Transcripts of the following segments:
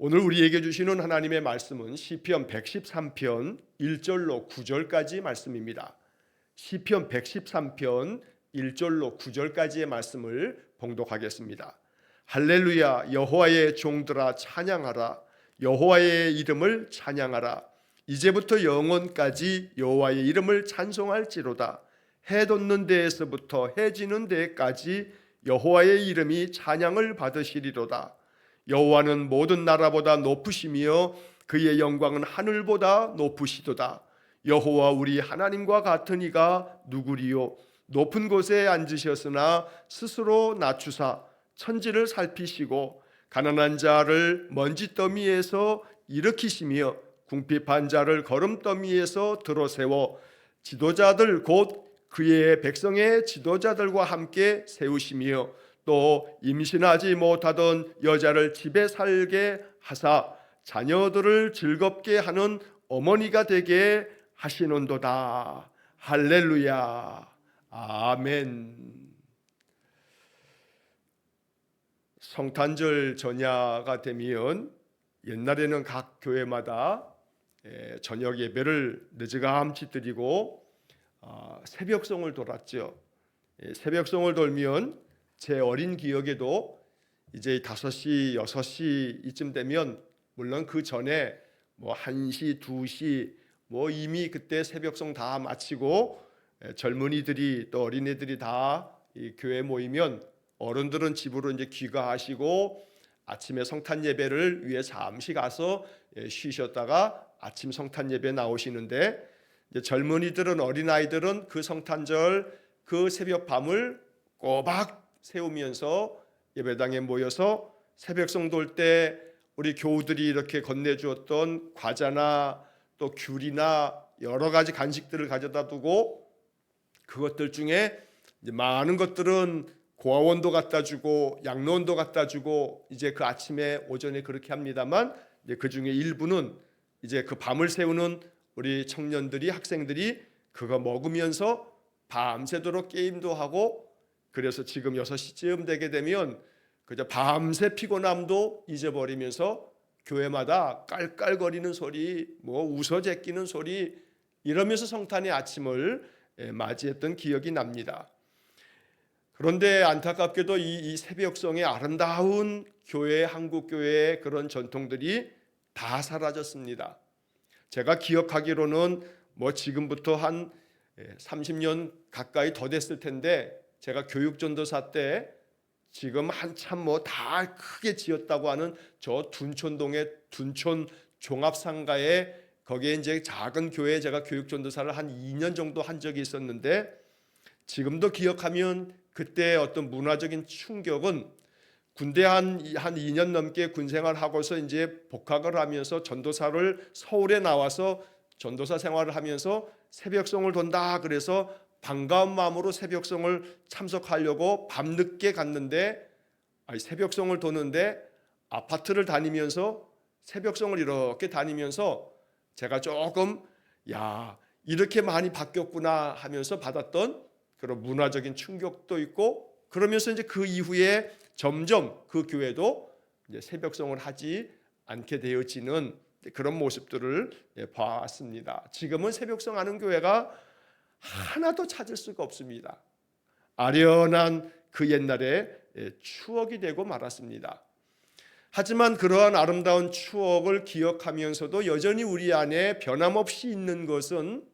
오늘 우리에게 주시는 하나님의 말씀은 시편 113편 1절로 9절까지 말씀입니다. 시편 113편 1절로 9절까지의 말씀을 봉독하겠습니다. 할렐루야, 여호와의 종들아 찬양하라. 여호와의 이름을 찬양하라. 이제부터 영원까지 여호와의 이름을 찬송할지로다. 해 돋는 데에서부터 해 지는 데까지 여호와의 이름이 찬양을 받으시리로다. 여호와는 모든 나라보다 높으시며 그의 영광은 하늘보다 높으시도다. 여호와 우리 하나님과 같은 이가 누구리요? 높은 곳에 앉으셨으나 스스로 낮추사 천지를 살피시고 가난한 자를 먼지더미에서 일으키시며 궁핍한 자를 거름더미에서 들어세워 지도자들 곧 그의 백성의 지도자들과 함께 세우시며 또 임신하지 못하던 여자를 집에 살게 하사 자녀들을 즐겁게 하는 어머니가 되게 하시는도다. 할렐루야. 아멘. 성탄절 전야가 되면 옛날에는 각 교회마다 저녁 예배를 늦어감치 드리고 새벽송을 돌았죠. 새벽송을 돌면 제 어린 기억에도 이제 5시, 6시 이쯤 되면 물론 그 전에 뭐 1시, 2시 뭐 이미 그때 새벽송 다 마치고 젊은이들이 또 어린애들이 다 이 교회 모이면 어른들은 집으로 이제 귀가하시고 아침에 성탄 예배를 위해 잠시 가서 쉬셨다가 아침 성탄 예배 나오시는데 이제 젊은이들은 어린아이들은 그 성탄절 그 새벽 밤을 꼬박 세우면서 예배당에 모여서 새벽송 돌 때 우리 교우들이 이렇게 건네주었던 과자나 또 귤이나 여러 가지 간식들을 가져다 두고 그것들 중에 이제 많은 것들은 고아원도 갖다 주고 양로원도 갖다 주고 이제 그 아침에 오전에 그렇게 합니다만 이제 그 중에 일부는 이제 그 밤을 세우는 우리 청년들이 학생들이 그거 먹으면서 밤새도록 게임도 하고 그래서 지금 6시쯤 되게 되면 그저 밤새 피곤함도 잊어버리면서 교회마다 깔깔거리는 소리, 뭐 웃어 제끼는 소리 이러면서 성탄의 아침을 맞이했던 기억이 납니다. 그런데 안타깝게도 이 새벽성의 아름다운 교회, 한국 교회의 그런 전통들이 다 사라졌습니다. 제가 기억하기로는 뭐 지금부터 한 30년 가까이 더 됐을 텐데 제가 교육전도사 때 지금 한참 뭐 다 크게 지었다고 하는 저 둔촌동의 둔촌 종합상가에 거기에 이제 작은 교회에 제가 교육전도사를 한 2년 정도 한 적이 있었는데 지금도 기억하면 그때 어떤 문화적인 충격은 군대 한 2년 넘게 군생활 하고서 이제 복학을 하면서 전도사를 서울에 나와서 전도사 생활을 하면서 새벽송을 돈다 그래서 반가운 마음으로 새벽송을 참석하려고 밤늦게 갔는데 새벽송을 도는데 아파트를 다니면서 새벽송을 이렇게 다니면서 제가 조금 이렇게 많이 바뀌었구나 하면서 받았던 그런 문화적인 충격도 있고 그러면서 이제 그 이후에 점점 그 교회도 이제 새벽송을 하지 않게 되어지는 그런 모습들을 봐왔습니다. 지금은 새벽송 하는 교회가 하나도 찾을 수가 없습니다. 아련한 그 옛날의 추억이 되고 말았습니다. 하지만 그러한 아름다운 추억을 기억하면서도 여전히 우리 안에 변함없이 있는 것은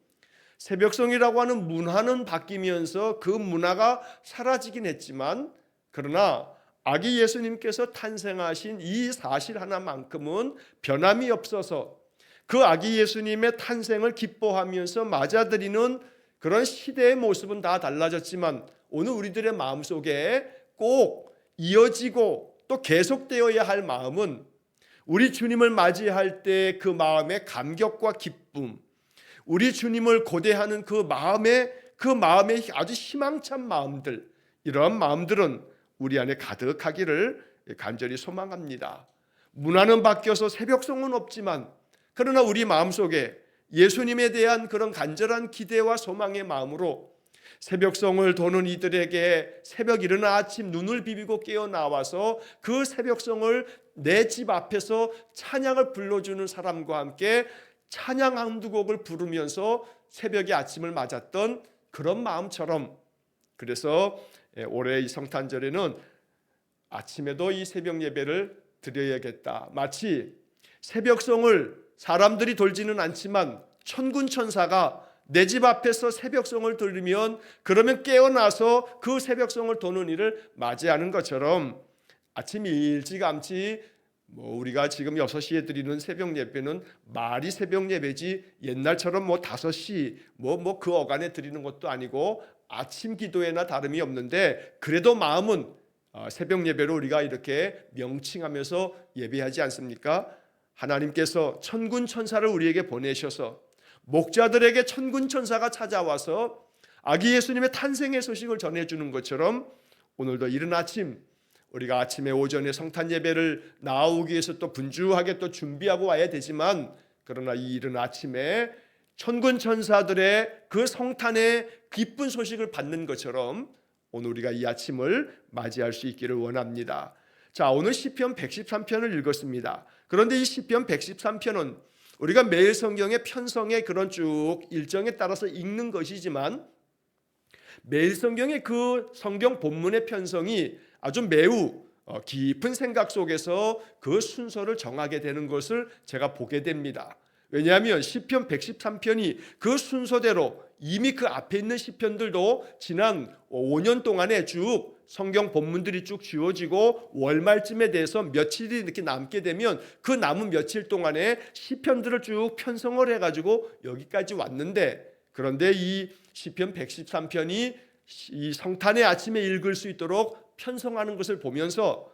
새벽송이라고 하는 문화는 바뀌면서 그 문화가 사라지긴 했지만 그러나 아기 예수님께서 탄생하신 이 사실 하나만큼은 변함이 없어서 그 아기 예수님의 탄생을 기뻐하면서 맞아들이는 그런 시대의 모습은 다 달라졌지만 오늘 우리들의 마음속에 꼭 이어지고 또 계속되어야 할 마음은 우리 주님을 맞이할 때 그 마음의 감격과 기쁨, 우리 주님을 고대하는 그 마음의 아주 희망찬 마음들, 이러한 마음들은 우리 안에 가득하기를 간절히 소망합니다. 문화는 바뀌어서 새벽송은 없지만 그러나 우리 마음속에 예수님에 대한 그런 간절한 기대와 소망의 마음으로 새벽송을 도는 이들에게 새벽 일어나 아침 눈을 비비고 깨어나와서 그 새벽송을 내 집 앞에서 찬양을 불러주는 사람과 함께 찬양 한두 곡을 부르면서 새벽의 아침을 맞았던 그런 마음처럼, 그래서 올해 이 성탄절에는 아침에도 이 새벽 예배를 드려야겠다. 마치 새벽송을 사람들이 돌지는 않지만 천군 천사가 내 집 앞에서 새벽송을 들으면 그러면 깨어나서 그 새벽송을 도는 일을 맞이하는 것처럼 아침 일찌감치 우리가 지금 6시에 드리는 새벽 예배는 말이 새벽 예배지 옛날처럼 5시 그 어간에 드리는 것도 아니고 아침 기도에나 다름이 없는데, 그래도 마음은 새벽 예배로 우리가 이렇게 명칭하면서 예배하지 않습니까? 하나님께서 천군 천사를 우리에게 보내셔서 목자들에게 천군 천사가 찾아와서 아기 예수님의 탄생의 소식을 전해주는 것처럼 오늘도 이른 아침 우리가 아침에 오전에 성탄 예배를 나오기 위해서 또 분주하게 또 준비하고 와야 되지만, 그러나 이 이른 아침에 천군 천사들의 그 성탄의 기쁜 소식을 받는 것처럼 오늘 우리가 이 아침을 맞이할 수 있기를 원합니다. 자, 오늘 시편 113편을 읽었습니다. 그런데 이 시편 113편은 우리가 매일 성경의 편성의 그런 쭉 일정에 따라서 읽는 것이지만, 매일 성경의 그 성경 본문의 편성이 아주 매우 깊은 생각 속에서 그 순서를 정하게 되는 것을 제가 보게 됩니다. 왜냐하면 시편 113편이 그 순서대로 이미 그 앞에 있는 시편들도 지난 5년 동안에 쭉 성경 본문들이 쭉 지워지고 월말쯤에 대해서 며칠이 이렇게 남게 되면 그 남은 며칠 동안에 시편들을 쭉 편성을 해가지고 여기까지 왔는데, 그런데 이 시편 113편이 이 성탄의 아침에 읽을 수 있도록 편성하는 것을 보면서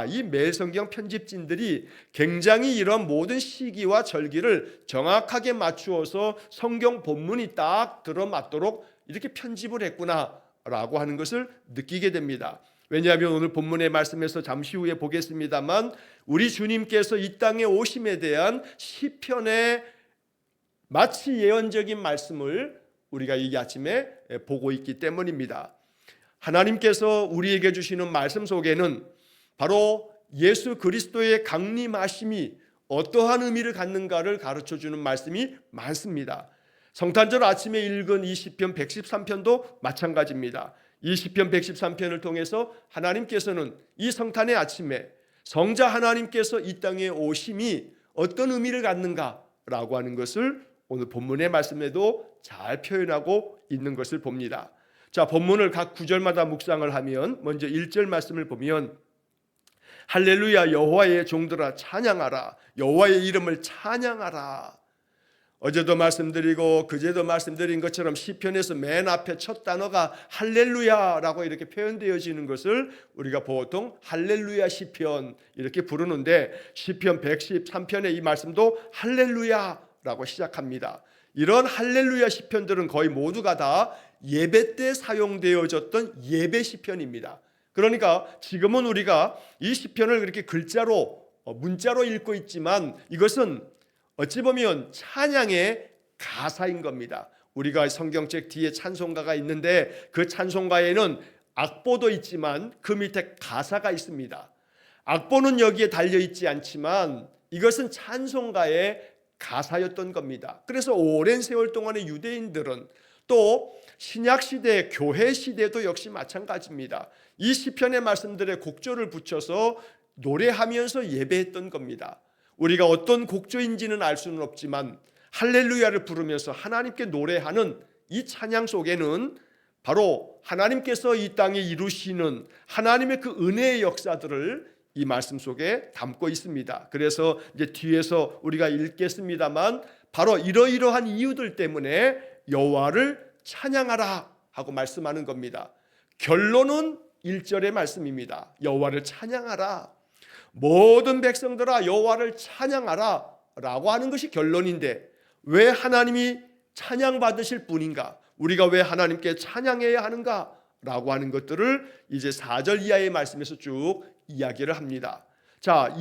이 매일 성경 편집진들이 굉장히 이런 모든 시기와 절기를 정확하게 맞추어서 성경 본문이 딱 들어맞도록 이렇게 편집을 했구나라고 하는 것을 느끼게 됩니다. 왜냐하면 오늘 본문의 말씀에서 잠시 후에 보겠습니다만 우리 주님께서 이 땅에 오심에 대한 시편의 마치 예언적인 말씀을 우리가 이 아침에 보고 있기 때문입니다. 하나님께서 우리에게 주시는 말씀 속에는 바로 예수 그리스도의 강림하심이 어떠한 의미를 갖는가를 가르쳐주는 말씀이 많습니다. 성탄절 아침에 읽은 이 시편 113편도 마찬가지입니다. 이 시편 113편을 통해서 하나님께서는 이 성탄의 아침에 성자 하나님께서 이 땅에 오심이 어떤 의미를 갖는가라고 하는 것을 오늘 본문의 말씀에도 잘 표현하고 있는 것을 봅니다. 자, 본문을 각 구절마다 묵상을 하면 먼저 1절 말씀을 보면 할렐루야 여호와의 종들아 찬양하라, 여호와의 이름을 찬양하라. 어제도 말씀드리고 그제도 말씀드린 것처럼 시편에서 맨 앞에 첫 단어가 할렐루야라고 이렇게 표현되어지는 것을 우리가 보통 할렐루야 시편 이렇게 부르는데, 시편 113편의 이 말씀도 할렐루야라고 시작합니다. 이런 할렐루야 시편들은 거의 모두가 다 예배 때 사용되어졌던 예배 시편입니다. 그러니까 지금은 우리가 이 시편을 그렇게 글자로 문자로 읽고 있지만 이것은 어찌 보면 찬양의 가사인 겁니다. 우리가 성경책 뒤에 찬송가가 있는데 그 찬송가에는 악보도 있지만 그 밑에 가사가 있습니다. 악보는 여기에 달려있지 않지만 이것은 찬송가의 가사였던 겁니다. 그래서 오랜 세월 동안의 유대인들은 또 신약시대 교회 시대도 역시 마찬가지입니다. 이 시편의 말씀들에 곡조를 붙여서 노래하면서 예배했던 겁니다. 우리가 어떤 곡조인지는 알 수는 없지만 할렐루야를 부르면서 하나님께 노래하는 이 찬양 속에는 바로 하나님께서 이 땅에 이루시는 하나님의 그 은혜의 역사들을 이 말씀 속에 담고 있습니다. 그래서 이제 뒤에서 우리가 읽겠습니다만 바로 이러이러한 이유들 때문에 여호와를 찬양하라 하고 말씀하는 겁니다. 결론은 1절의 말씀입니다. 여호와를 찬양하라. 모든 백성들아 여호와를 찬양하라 라고 하는 것이 결론인데, 왜 하나님이 찬양받으실 분인가, 우리가 왜 하나님께 찬양해야 하는가 라고 하는 것들을 이제 4절 이하의 말씀에서 쭉 이야기를 합니다. 자,